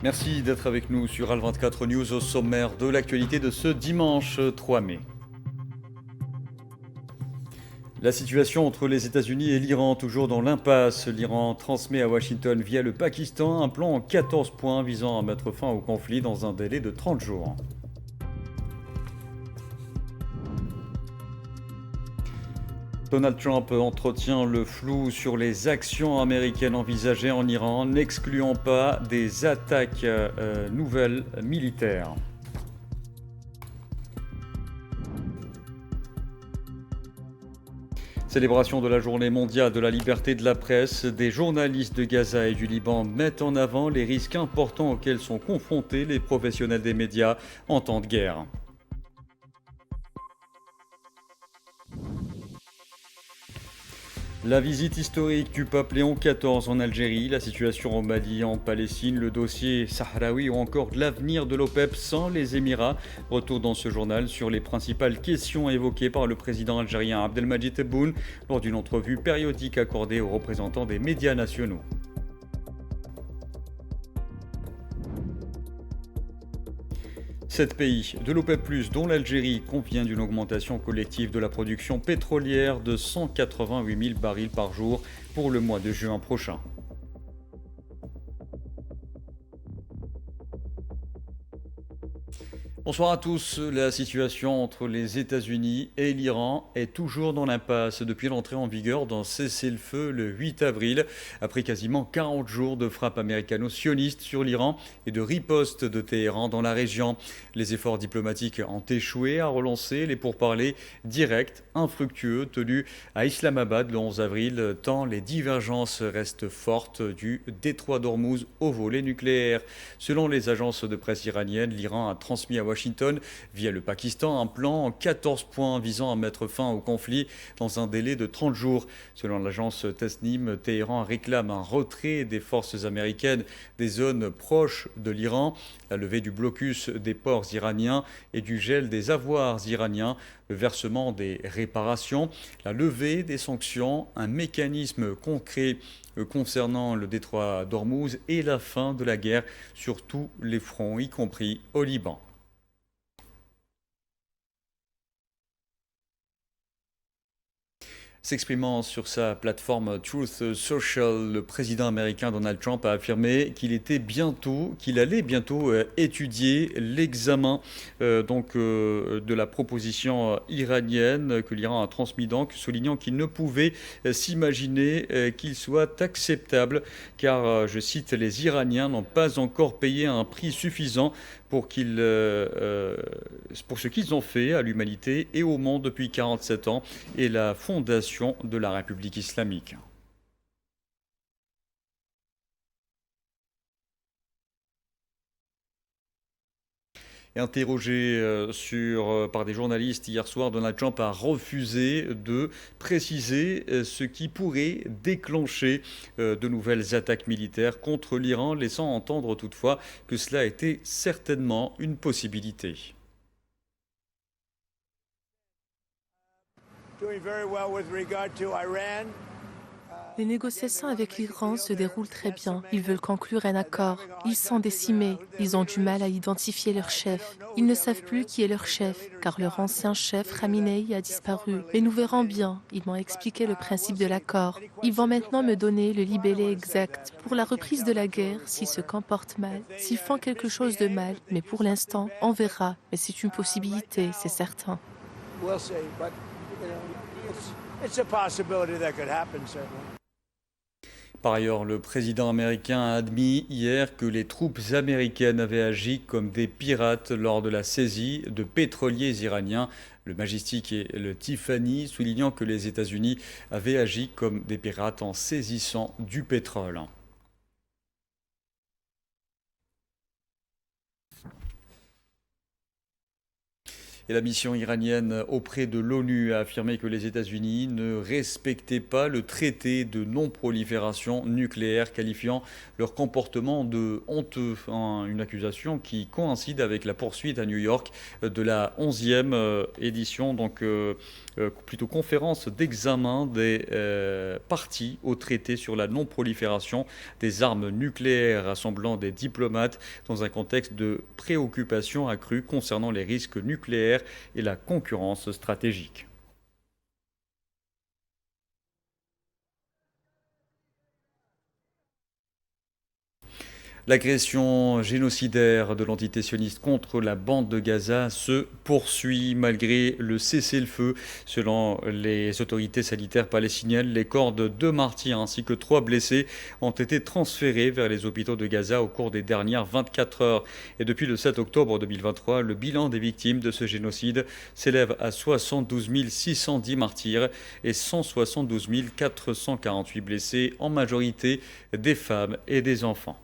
Merci d'être avec nous sur Al24 News au sommaire de l'actualité de ce dimanche 3 mai. La situation entre les États-Unis et l'Iran, toujours dans l'impasse. L'Iran transmet à Washington via le Pakistan un plan en 14 points visant à mettre fin au conflit dans un délai de 30 jours. Donald Trump entretient le flou sur les actions américaines envisagées en Iran, n'excluant pas des attaques nouvelles militaires. Célébration de la journée mondiale de la liberté de la presse, des journalistes de Gaza et du Liban mettent en avant les risques importants auxquels sont confrontés les professionnels des médias en temps de guerre. La visite historique du pape Léon XIV en Algérie, la situation au Mali, en Palestine, le dossier sahraoui ou encore l'avenir de l'OPEP sans les Émirats. Retour dans ce journal sur les principales questions évoquées par le président algérien Abdelmadjid Tebboune lors d'une entrevue périodique accordée aux représentants des médias nationaux. 7 pays de l'OPEP+, dont l'Algérie, convient d'une augmentation collective de la production pétrolière de 188 000 barils par jour pour le mois de juin prochain. Bonsoir à tous. La situation entre les États-Unis et l'Iran est toujours dans l'impasse depuis l'entrée en vigueur d'un cessez-le-feu le 8 avril, après quasiment 40 jours de frappes américano-sionistes sur l'Iran et de riposte de Téhéran dans la région. Les efforts diplomatiques ont échoué à relancer les pourparlers directs, infructueux, tenus à Islamabad le 11 avril, tant les divergences restent fortes du détroit d'Ormuz au volet nucléaire. Selon les agences de presse iraniennes, l'Iran a transmis à Washington, via le Pakistan, un plan en 14 points visant à mettre fin au conflit dans un délai de 30 jours. Selon l'agence Tasnim, Téhéran réclame un retrait des forces américaines des zones proches de l'Iran, la levée du blocus des ports iraniens et du gel des avoirs iraniens, le versement des réparations, la levée des sanctions, un mécanisme concret concernant le détroit d'Ormuz et la fin de la guerre sur tous les fronts, y compris au Liban. S'exprimant sur sa plateforme Truth Social, le président américain Donald Trump a affirmé qu'il allait bientôt étudier l'examen de la proposition iranienne que l'Iran a transmise, soulignant qu'il ne pouvait s'imaginer qu'il soit acceptable car, je cite, les Iraniens n'ont pas encore payé un prix suffisant pour ce qu'ils ont fait à l'humanité et au monde depuis 47 ans et la fondation de la République islamique. Interrogé par des journalistes hier soir, Donald Trump a refusé de préciser ce qui pourrait déclencher de nouvelles attaques militaires contre l'Iran, laissant entendre toutefois que cela était certainement une possibilité. Les négociations avec l'Iran se déroulent très bien. Ils veulent conclure un accord. Ils sont décimés. Ils ont du mal à identifier leur chef. Ils ne savent plus qui est leur chef, car leur ancien chef, Khamenei, a disparu. Mais nous verrons bien. Ils m'ont expliqué le principe de l'accord. Ils vont maintenant me donner le libellé exact pour la reprise de la guerre, s'ils se comportent mal, s'ils font quelque chose de mal. Mais pour l'instant, on verra. Mais c'est une possibilité, c'est certain. Par ailleurs, le président américain a admis hier que les troupes américaines avaient agi comme des pirates lors de la saisie de pétroliers iraniens, le Majestic et le Tiffany, soulignant que les États-Unis avaient agi comme des pirates en saisissant du pétrole. Et la mission iranienne auprès de l'ONU a affirmé que les États-Unis ne respectaient pas le traité de non-prolifération nucléaire, qualifiant leur comportement de honteux. Une accusation qui coïncide avec la poursuite à New York de la 11e édition, plutôt conférence d'examen des parties au traité sur la non-prolifération des armes nucléaires, rassemblant des diplomates dans un contexte de préoccupation accrue concernant les risques nucléaires et la concurrence stratégique. L'agression génocidaire de l'entité sioniste contre la bande de Gaza se poursuit malgré le cessez-le-feu. Selon les autorités sanitaires palestiniennes, les corps de 2 martyrs ainsi que 3 blessés ont été transférés vers les hôpitaux de Gaza au cours des dernières 24 heures. Et depuis le 7 octobre 2023, le bilan des victimes de ce génocide s'élève à 72 610 martyrs et 172 448 blessés, en majorité des femmes et des enfants.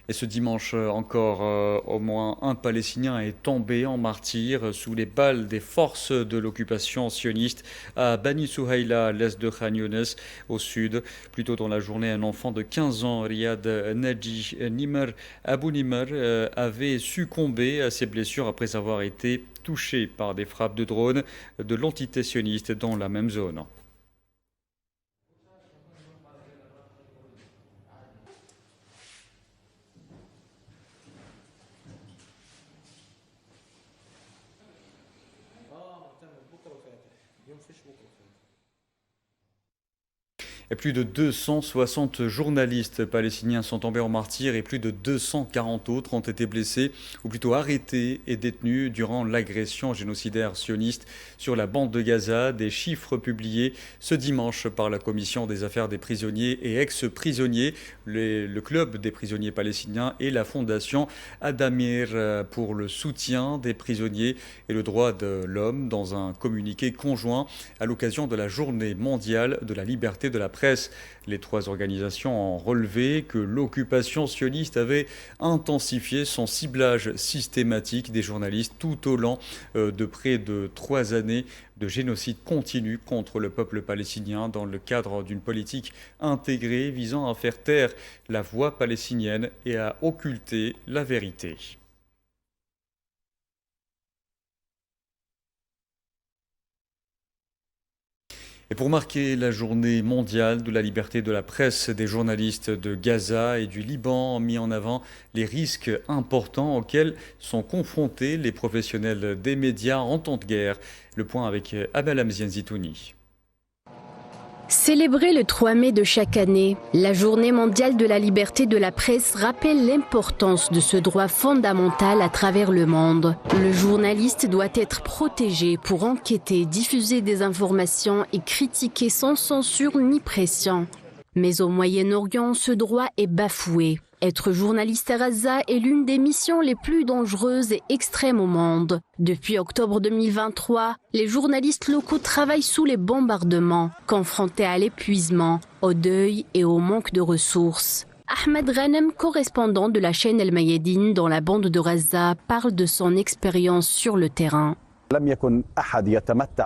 Et ce dimanche encore, au moins un Palestinien est tombé en martyr sous les balles des forces de l'occupation sioniste à Bani Souhaïla, à l'est de Khan Younes, au sud. Plus tôt dans la journée, un enfant de 15 ans, Riyad Naji Nimr Abou Nimr, avait succombé à ses blessures après avoir été touché par des frappes de drones de l'entité sioniste dans la même zone. Et plus de 260 journalistes palestiniens sont tombés en martyrs et plus de 240 autres ont été blessés, ou plutôt arrêtés et détenus durant l'agression génocidaire sioniste sur la bande de Gaza. Des chiffres publiés ce dimanche par la Commission des affaires des prisonniers et ex-prisonniers, le Club des prisonniers palestiniens et la Fondation Adamir pour le soutien des prisonniers et le droit de l'homme, dans un communiqué conjoint à l'occasion de la Journée mondiale de la liberté de la presse. Les 3 organisations ont relevé que l'occupation sioniste avait intensifié son ciblage systématique des journalistes tout au long de près de 3 années de génocide continu contre le peuple palestinien dans le cadre d'une politique intégrée visant à faire taire la voix palestinienne et à occulter la vérité. Et pour marquer la journée mondiale de la liberté de la presse, des journalistes de Gaza et du Liban ont mis en avant les risques importants auxquels sont confrontés les professionnels des médias en temps de guerre. Le point avec Abel Amzian Zitouni. Célébrée le 3 mai de chaque année, la Journée mondiale de la liberté de la presse rappelle l'importance de ce droit fondamental à travers le monde. Le journaliste doit être protégé pour enquêter, diffuser des informations et critiquer sans censure ni pression. Mais au Moyen-Orient, ce droit est bafoué. Être journaliste à Gaza est l'une des missions les plus dangereuses et extrêmes au monde. Depuis octobre 2023, les journalistes locaux travaillent sous les bombardements, confrontés à l'épuisement, au deuil et au manque de ressources. Ahmed Ghanem, correspondant de la chaîne El Mayadine dans la bande de Gaza, parle de son expérience sur le terrain.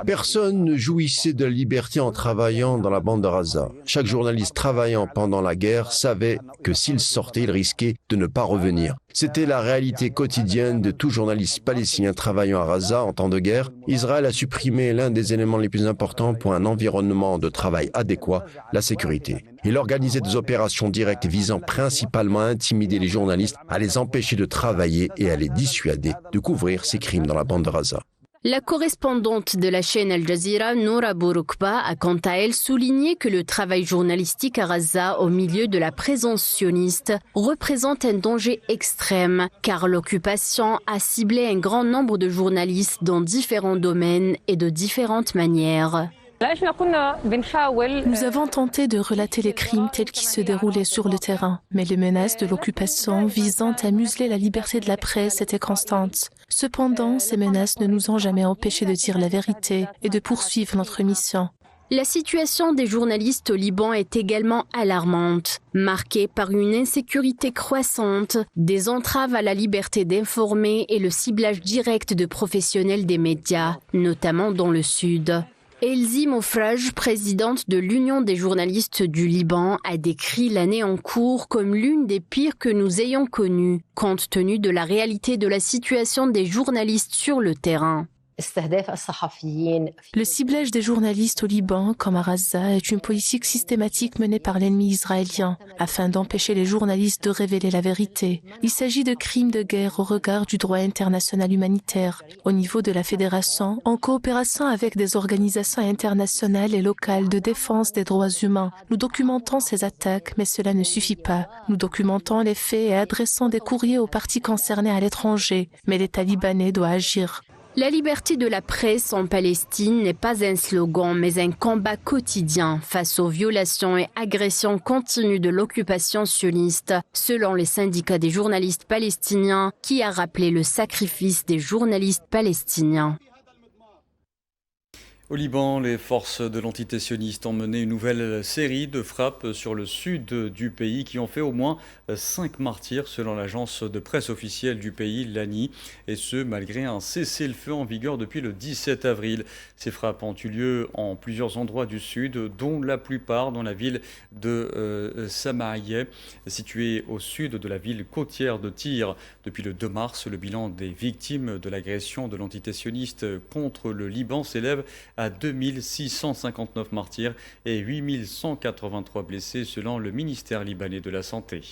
Personne ne jouissait de la liberté en travaillant dans la bande de Gaza. Chaque journaliste travaillant pendant la guerre savait que s'il sortait, il risquait de ne pas revenir. C'était la réalité quotidienne de tout journaliste palestinien travaillant à Gaza en temps de guerre. Israël a supprimé l'un des éléments les plus importants pour un environnement de travail adéquat, la sécurité. Il organisait des opérations directes visant principalement à intimider les journalistes, à les empêcher de travailler et à les dissuader de couvrir ces crimes dans la bande de Gaza. La correspondante de la chaîne Al Jazeera, Noura Bouroukba, a quant à elle souligné que le travail journalistique à Gaza au milieu de la présence sioniste représente un danger extrême, car l'occupation a ciblé un grand nombre de journalistes dans différents domaines et de différentes manières. Nous avons tenté de relater les crimes tels qu'ils se déroulaient sur le terrain, mais les menaces de l'occupation visant à museler la liberté de la presse étaient constantes. Cependant, ces menaces ne nous ont jamais empêchés de dire la vérité et de poursuivre notre mission. La situation des journalistes au Liban est également alarmante, marquée par une insécurité croissante, des entraves à la liberté d'informer et le ciblage direct de professionnels des médias, notamment dans le sud. Elzi Mofraj, présidente de l'Union des journalistes du Liban, a décrit l'année en cours comme l'une des pires que nous ayons connues, compte tenu de la réalité de la situation des journalistes sur le terrain. Le ciblage des journalistes au Liban, comme à Gaza, est une politique systématique menée par l'ennemi israélien afin d'empêcher les journalistes de révéler la vérité. Il s'agit de crimes de guerre au regard du droit international humanitaire. Au niveau de la Fédération, en coopération avec des organisations internationales et locales de défense des droits humains, nous documentons ces attaques, mais cela ne suffit pas. Nous documentons les faits et adressons des courriers aux parties concernées à l'étranger, mais l'État libanais doit agir. La liberté de la presse en Palestine n'est pas un slogan, mais un combat quotidien face aux violations et agressions continues de l'occupation sioniste, selon les syndicats des journalistes palestiniens, qui a rappelé le sacrifice des journalistes palestiniens. Au Liban, les forces de l'entité sioniste ont mené une nouvelle série de frappes sur le sud du pays qui ont fait au moins 5 martyrs selon l'agence de presse officielle du pays, l'ANI, et ce malgré un cessez-le-feu en vigueur depuis le 17 avril. Ces frappes ont eu lieu en plusieurs endroits du sud, dont la plupart dans la ville de Samariyeh, située au sud de la ville côtière de Tyr. Depuis le 2 mars, le bilan des victimes de l'agression de l'entité sioniste contre le Liban s'élève à 2659 martyrs et 8183 blessés selon le ministère libanais de la Santé.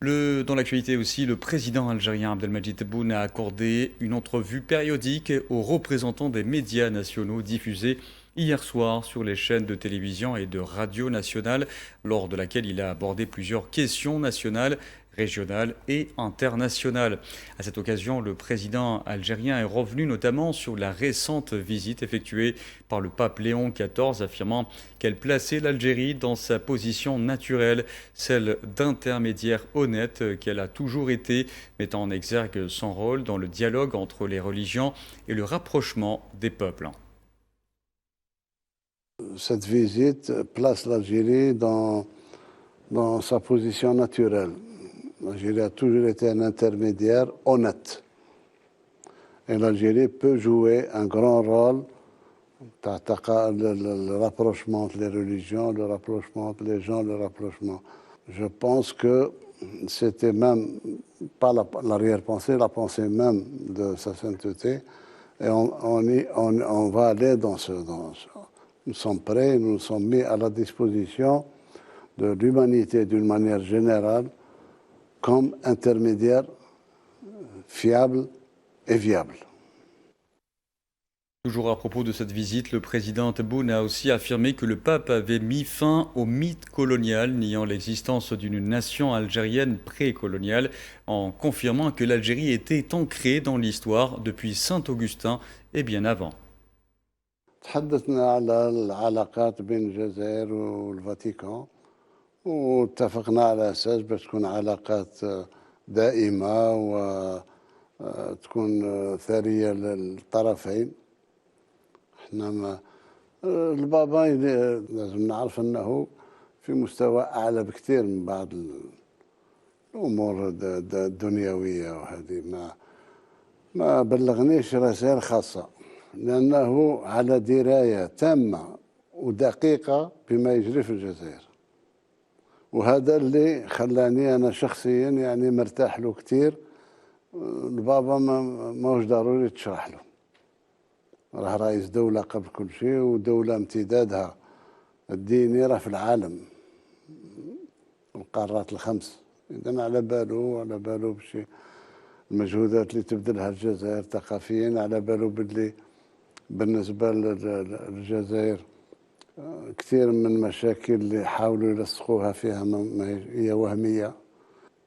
Dans l'actualité aussi, le président algérien Abdelmadjid Tebboune a accordé une entrevue périodique aux représentants des médias nationaux diffusés hier soir sur les chaînes de télévision et de radio nationales, lors de laquelle il a abordé plusieurs questions nationales, régionales et internationales. À cette occasion, le président algérien est revenu notamment sur la récente visite effectuée par le pape Léon XIV, affirmant qu'elle plaçait l'Algérie dans sa position naturelle, celle d'intermédiaire honnête qu'elle a toujours été, mettant en exergue son rôle dans le dialogue entre les religions et le rapprochement des peuples. Cette visite place l'Algérie dans sa position naturelle. L'Algérie a toujours été un intermédiaire honnête. Et l'Algérie peut jouer un grand rôle dans le rapprochement entre les religions, le rapprochement entre les gens, le rapprochement. Je pense que c'était même pas l'arrière-pensée, la pensée même de sa sainteté. Et on va aller dans ce. Nous sommes prêts, nous sommes mis à la disposition de l'humanité d'une manière générale comme intermédiaire fiable et viable. Toujours à propos de cette visite, le président Tebboune a aussi affirmé que le pape avait mis fin au mythe colonial, niant l'existence d'une nation algérienne précoloniale, en confirmant que l'Algérie était ancrée dans l'histoire depuis Saint-Augustin et bien avant. تحدثنا على العلاقات بين الجزائر والفاتيكان واتفقنا على أساس باش تكون علاقات دائمة وتكون ثرية للطرفين. احنا البابا لازم نعرف أنه في مستوى أعلى بكثير من بعض الأمور الدنيوية، وهذه ما بلغنيش رسائل خاصة لأنه على دراية تامة ودقيقة بما يجري في الجزائر، وهذا اللي خلاني أنا شخصيا يعني مرتاح له كتير. البابا ما هوش ضروري تشرح له، راه رئيس دولة قبل كل شيء، ودولة امتدادها الديني راه في العالم القارات الخمس. إذن على باله بشي المجهودات اللي تبذلها الجزائر ثقافيا، على باله باللي بالنسبة للجزائر كثير من المشاكل اللي حاولوا يلصقوها فيها هي وهمية.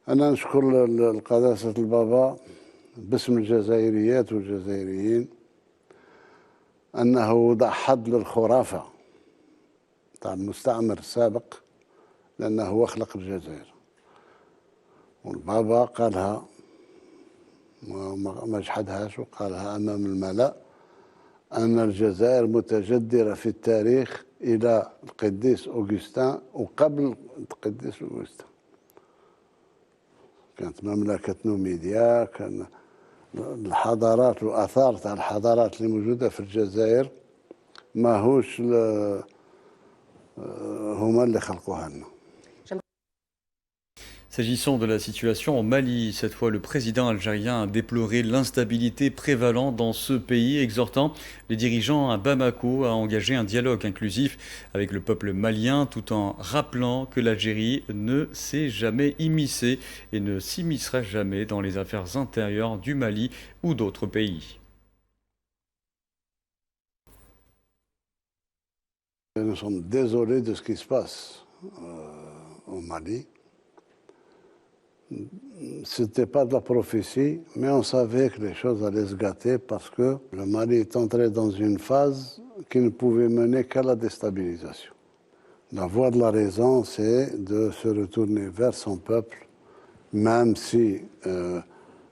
أنا نشكر القداسة البابا باسم الجزائريات والجزائريين أنه وضع حد للخرافة تاع المستعمر السابق، لأنه هو خلق الجزائر والبابا قالها وما جحدهاش وقالها أمام الملأ أن الجزائر متجدرة في التاريخ إلى القديس أوغسطين وقبل القديس أوغسطين. كانت مملكة نوميديا، كان الحضارات والآثار تاع الحضارات اللي موجودة في الجزائر ماهوش هما اللي خلقوها لنا. S'agissant de la situation au Mali, cette fois le président algérien a déploré l'instabilité prévalant dans ce pays, exhortant les dirigeants à Bamako à engager un dialogue inclusif avec le peuple malien, tout en rappelant que l'Algérie ne s'est jamais immiscée et ne s'immiscera jamais dans les affaires intérieures du Mali ou d'autres pays. Nous sommes désolés de ce qui se passe au Mali. C'était pas de la prophétie, mais on savait que les choses allaient se gâter parce que le Mali est entré dans une phase qui ne pouvait mener qu'à la déstabilisation. La voie de la raison, c'est de se retourner vers son peuple, même si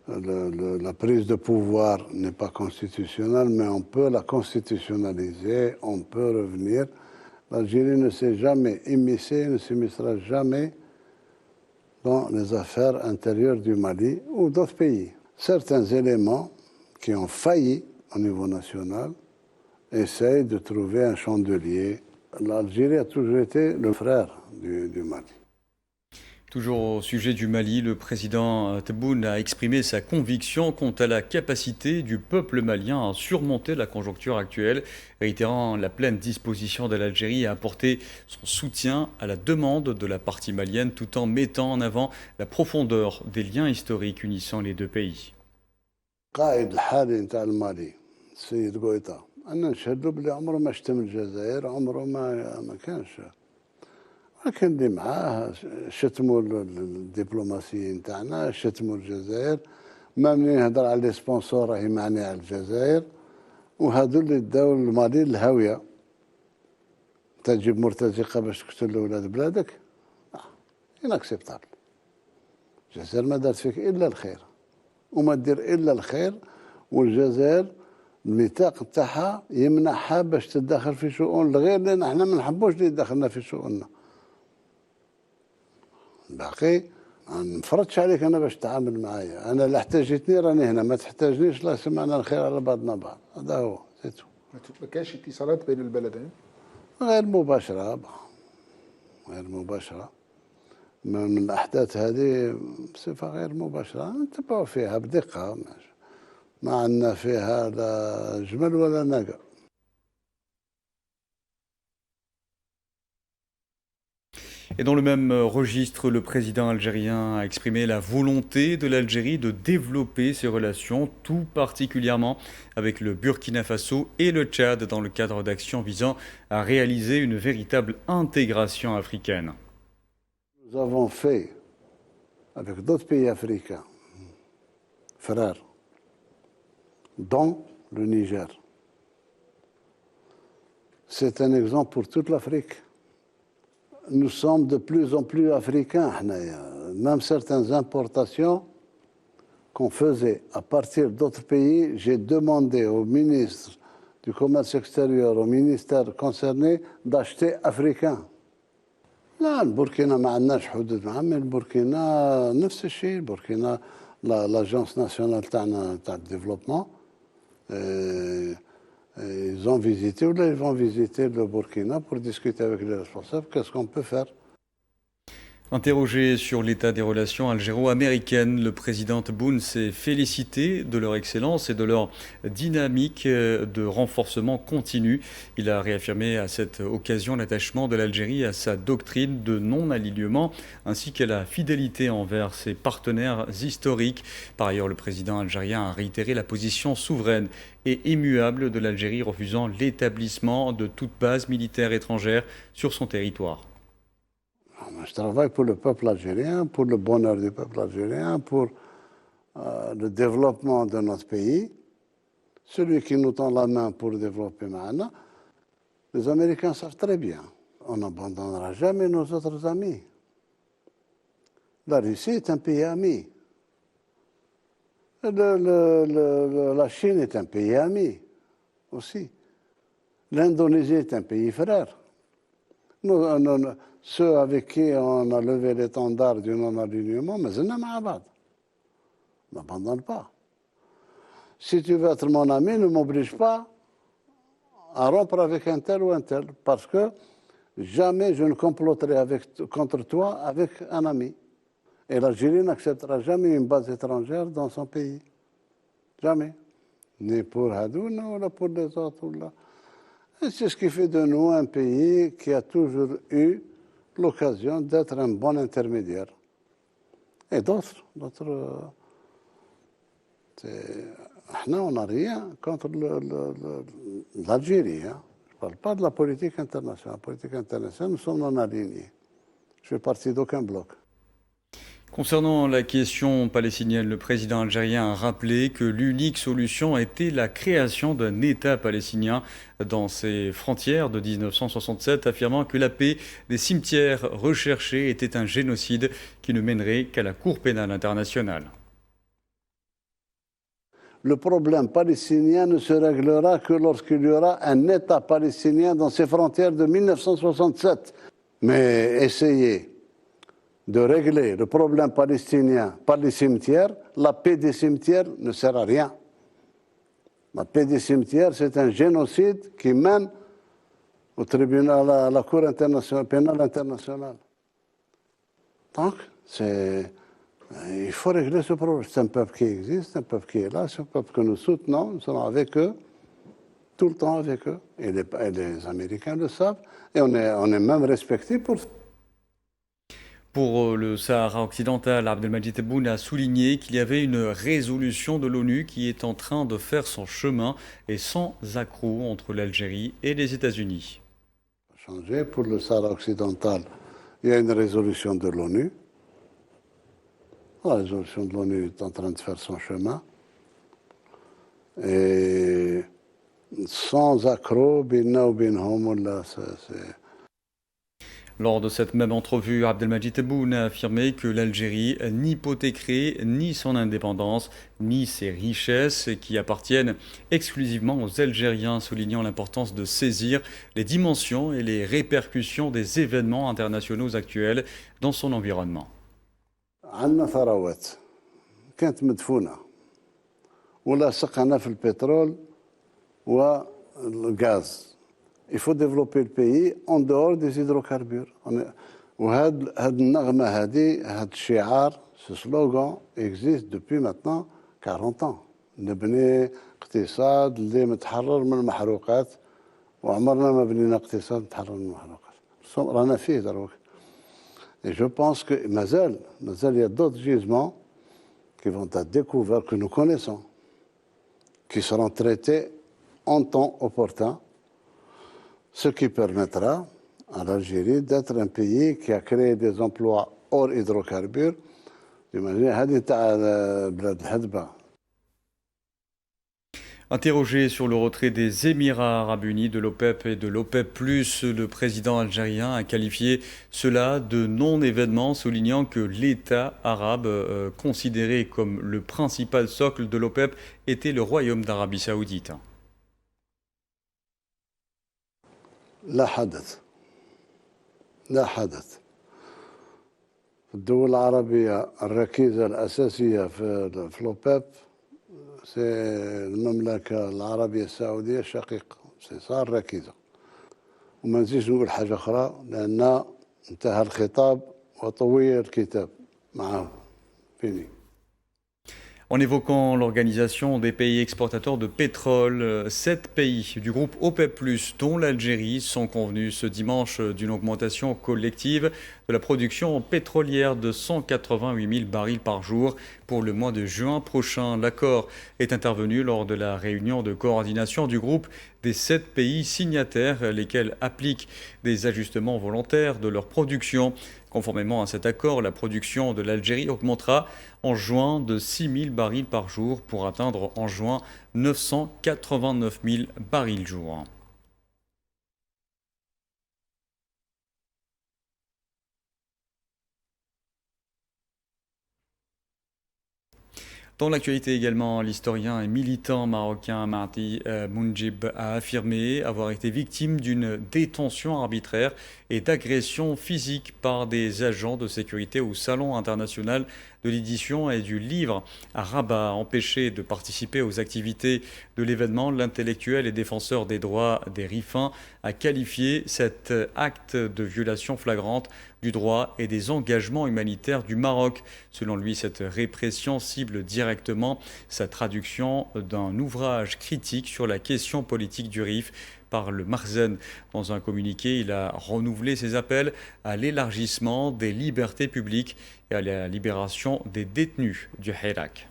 la prise de pouvoir n'est pas constitutionnelle, mais on peut la constitutionnaliser, on peut revenir. L'Algérie ne s'est jamais immiscée, ne s'immiscera jamais dans les affaires intérieures du Mali ou d'autres pays. Certains éléments qui ont failli au niveau national essayent de trouver un chandelier. L'Algérie a toujours été le frère du Mali. Toujours au sujet du Mali, le président Tebboune a exprimé sa conviction quant à la capacité du peuple malien à surmonter la conjoncture actuelle, réitérant la pleine disposition de l'Algérie à apporter son soutien à la demande de la partie malienne tout en mettant en avant la profondeur des liens historiques unissant les deux pays. القائد الحالي نتاع المالي السيد غويتا أنا نشهد له بلي عمره ما شتم الجزائر، عمره ما كانش، لكن اللي معاه شتموا الدبلوماسيين تاعنا، شتموا الجزائر، ما منين يهضر على لي سبونسور راهي معني على الجزائر، وهذو اللي داو المالي للهاويه. تجيب مرتزقه باش تقتل ولاد بلادك؟ اناكسبتابل. الجزائر ما دارت فيك الا الخير وما دير الا الخير، والجزائر الميثاق تاعها يمنحها باش تتدخل في شؤون الغير، لان احنا ما نحبوش اللي يدخلنا في شؤوننا. باقي ما نفرضش عليك انا باش تتعامل معايا، انا لا احتاجتني راني هنا، ما تحتاجنيش الله يسمعنا الخير على بعضنا بعض، هذا هو زيتو. ما كانش اتصالات بين البلدين؟ غير مباشرة، غير مباشرة من الأحداث هذه بصفة غير مباشرة نتبعوا فيها بدقة، ما عندنا فيها لا جمل ولا ناقة. Et dans le même registre, le président algérien a exprimé la volonté de l'Algérie de développer ses relations, tout particulièrement avec le Burkina Faso et le Tchad, dans le cadre d'actions visant à réaliser une véritable intégration africaine. Nous avons fait, avec d'autres pays africains, frères, dont le Niger. C'est un exemple pour toute l'Afrique. Nous sommes de plus en plus africains. Même certaines importations qu'on faisait à partir d'autres pays, j'ai demandé au ministre du Commerce extérieur, au ministère concerné, d'acheter africain. لا البوركينا ما عندناش حدود معاه، mais البوركينا نفس الشيء. البوركينا l'agence nationale تاعنا تاع الديفلوبمون ils ont visité ou là ils vont visiter le Burkina pour discuter avec les responsables. Qu'est-ce qu'on peut faire? Interrogé sur l'état des relations algéro-américaines, le président Tebboune s'est félicité de leur excellence et de leur dynamique de renforcement continu. Il a réaffirmé à cette occasion l'attachement de l'Algérie à sa doctrine de non-alignement ainsi qu'à la fidélité envers ses partenaires historiques. Par ailleurs, le président algérien a réitéré la position souveraine et immuable de l'Algérie, refusant l'établissement de toute base militaire étrangère sur son territoire. Je travaille pour le peuple algérien, pour le bonheur du peuple algérien, pour le développement de notre pays. Celui qui nous tend la main pour développer Maana, les Américains savent très bien. On n'abandonnera jamais nos autres amis. La Russie est un pays ami. La Chine est un pays ami aussi. L'Indonésie est un pays frère. Ceux avec qui on a levé l'étendard du non-alignement, mais c'est n'abandonne pas. Si tu veux être mon ami, ne m'oblige pas à rompre avec un tel ou un tel, parce que jamais je ne comploterai contre toi avec un ami. Et l'Algérie n'acceptera jamais une base étrangère dans son pays. Jamais. Ni pour Hadoun, ou pour les autres. Et c'est ce qui fait de nous un pays qui a toujours eu l'occasion d'être un bon intermédiaire. Et d'autres. On n'a rien contre l'Algérie. Hein. Je ne parle pas de la politique internationale. La politique internationale, nous sommes non alignés. Je fais partie d'aucun bloc. Concernant la question palestinienne, le président algérien a rappelé que l'unique solution était la création d'un État palestinien dans ses frontières de 1967, affirmant que la paix des cimetières recherchés était un génocide qui ne mènerait qu'à la Cour pénale internationale. Le problème palestinien ne se réglera que lorsqu'il y aura un État palestinien dans ses frontières de 1967. Mais essayez de régler le problème palestinien par les cimetières, la paix des cimetières ne sert à rien. La paix des cimetières, c'est un génocide qui mène au tribunal, à la Cour pénale internationale. Donc, il faut régler ce problème. C'est un peuple qui existe, un peuple qui est là, c'est un peuple que nous soutenons, nous sommes avec eux, tout le temps avec eux. Et les Américains le savent, et on est même respectés pour ça. Pour le Sahara occidental, Abdelmadjid Tebboune a souligné qu'il y avait une résolution de l'ONU qui est en train de faire son chemin et sans accroc entre l'Algérie et les États-Unis. Changer pour le Sahara occidental, il y a une résolution de l'ONU. La résolution de l'ONU est en train de faire son chemin. Et sans accroc, binna ou binhom, là, c'est... Lors de cette même entrevue, Abdelmadjid Tebboune a affirmé que l'Algérie n'hypothéquerait ni son indépendance, ni ses richesses qui appartiennent exclusivement aux Algériens, soulignant l'importance de saisir les dimensions et les répercussions des événements internationaux actuels dans son environnement. عندنا ثروات كانت مدفونة ولاصقنا في البترول والغاز. Il faut développer le pays en dehors des hydrocarbures. وهذا النغمة هذا الشعار, ce slogan existe depuis maintenant 40 ans. نبني اقتصاد اللي متحرر من المحروقات وعمرنا ما بنينا اقتصاد متحرر من المحروقات. رانا فيه دروك. Et je pense que Mazel, il y a d'autres gisements qui vont être découverts, que nous connaissons, qui seront traités en temps opportun, ce qui permettra à l'Algérie d'être un pays qui a créé des emplois hors hydrocarbures. Interrogé sur le retrait des Émirats arabes unis de l'OPEP et de l'OPEP+, le président algérien a qualifié cela de non-événement, soulignant que l'État arabe considéré comme le principal socle de l'OPEP était le Royaume d'Arabie saoudite. لا حدث الدول العربية الركيزة الأساسية في الأوباب سي المملكة العربية السعودية الشقيقة سي صار ركيزة وما نزيدش نقول حاجة أخرى لأن انتهى الخطاب وطوي الكتاب معهم فيني. En évoquant l'organisation des pays exportateurs de pétrole, 7 pays du groupe OPEP+, dont l'Algérie, sont convenus ce dimanche d'une augmentation collective de la production pétrolière de 188 000 barils par jour pour le mois de juin prochain. L'accord est intervenu lors de la réunion de coordination du groupe des 7 pays signataires, lesquels appliquent des ajustements volontaires de leur production. Conformément à cet accord, la production de l'Algérie augmentera en juin de 6 000 barils par jour pour atteindre en juin 989 000 barils jour. Dans l'actualité également, l'historien et militant marocain Mahdi Mounjib a affirmé avoir été victime d'une détention arbitraire et d'agression physique par des agents de sécurité au Salon international de l'édition et du livre à Rabat. Empêché de participer aux activités de l'événement, l'intellectuel et défenseur des droits des Rifins a qualifié cet acte de violation flagrante du droit et des engagements humanitaires du Maroc. Selon lui, cette répression cible directement sa traduction d'un ouvrage critique sur la question politique du Rif par le Marzen. Dans un communiqué, il a renouvelé ses appels à l'élargissement des libertés publiques et à la libération des détenus du Hirak.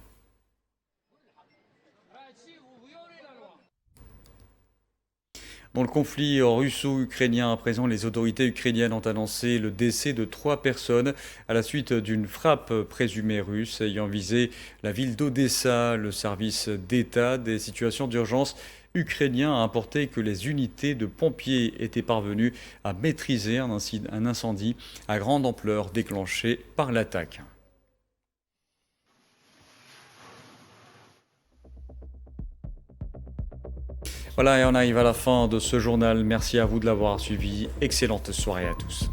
Dans le conflit russo-ukrainien, à présent, les autorités ukrainiennes ont annoncé le décès de 3 personnes à la suite d'une frappe présumée russe ayant visé la ville d'Odessa. Le service d'État des situations d'urgence ukrainien a apporté que les unités de pompiers étaient parvenues à maîtriser un incendie à grande ampleur déclenché par l'attaque. Voilà, et on arrive à la fin de ce journal. Merci à vous de l'avoir suivi. Excellente soirée à tous.